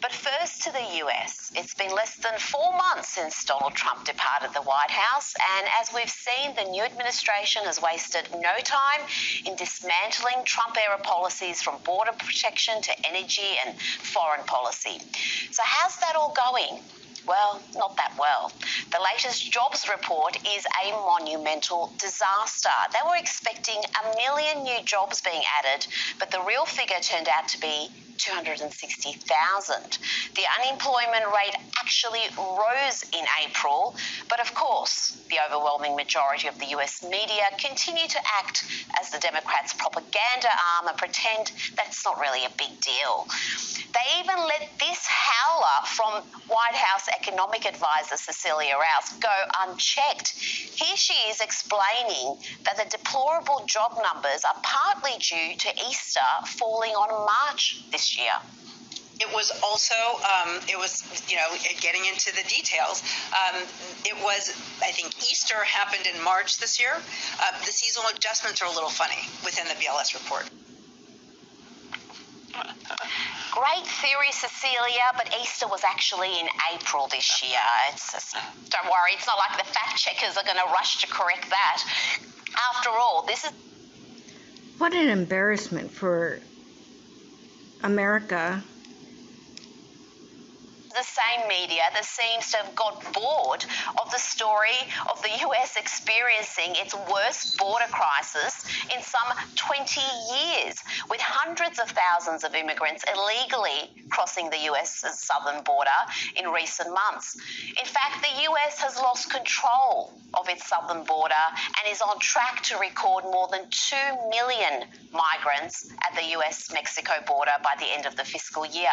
But first to the US. It's been less than 4 months since Donald Trump departed the White House, and as we've seen, the new administration has wasted no time in dismantling Trump-era policies from border protection to energy and foreign policy. So how's that all going? Well, not that well. The latest jobs report is a monumental disaster. They were expecting 1 million new jobs being added, but the real figure turned out to be 260,000. The unemployment rate actually rose in April, but of course, the overwhelming majority of the US media continue to act as the Democrats' propaganda arm and pretend that's not really a big deal. They even let this howler from White House economic advisor Cecilia Rouse go unchecked. Here she is explaining that the deplorable job numbers are partly due to Easter falling on March this year. It was also, getting into the details, I think Easter happened in March this year. The seasonal adjustments are a little funny within the BLS report. Great theory, Cecilia, but Easter was actually in April this year. Don't worry, it's not like the fact checkers are going to rush to correct that. After all, this is... What an embarrassment for America. The same media that seems to have got bored of the story of the US experiencing its worst border crisis in some 20 years, with hundreds of thousands of immigrants illegally crossing the US's southern border in recent months. In fact, the US has lost control of its southern border and is on track to record more than 2 million migrants at the US-Mexico border by the end of the fiscal year.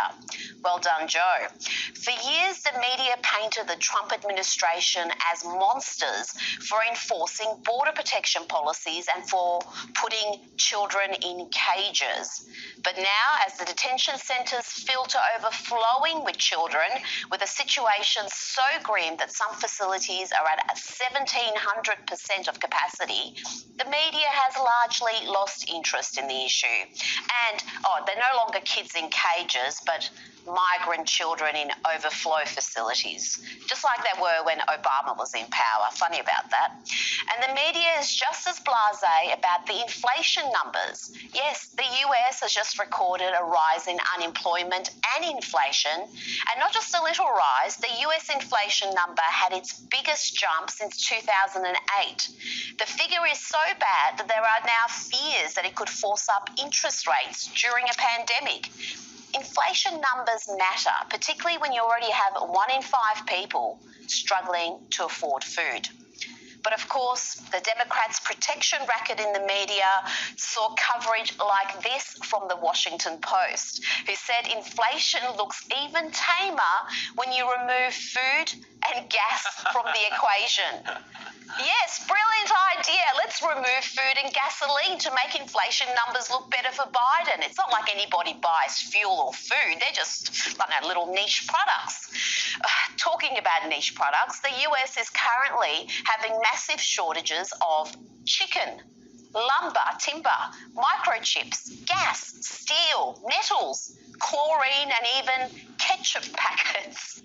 Well done, Joe. For years, the media painted the Trump administration as monsters for enforcing border protection policies and for putting children in cages. But now, as the detention centres fill to overflowing with children, with a situation so grim that some facilities are at 1,700% of capacity, the media has largely lost interest in the issue. And, they're no longer kids in cages, but migrant children in overflow facilities, just like they were when Obama was in power. Funny about that. And the media is just as blasé about the inflation numbers. Yes, the US has just recorded a rise in unemployment and inflation, and not just a little rise. The US inflation number had its biggest jump since 2008. The figure is so bad that there are now fears that it could force up interest rates during a pandemic. Inflation numbers matter, particularly when you already have 1 in 5 people struggling to afford food. But of course, the Democrats' protection racket in the media saw coverage like this from the Washington Post, who said inflation looks even tamer when you remove food and gas from the equation. Yes, brilliant idea. Let's remove food and gasoline to make inflation numbers look better for Biden. It's not like anybody buys fuel or food. They're just, little niche products. Talking about niche products, the US is currently having massive shortages of chicken, lumber, timber, microchips, gas, steel, metals, chlorine, and even ketchup packets.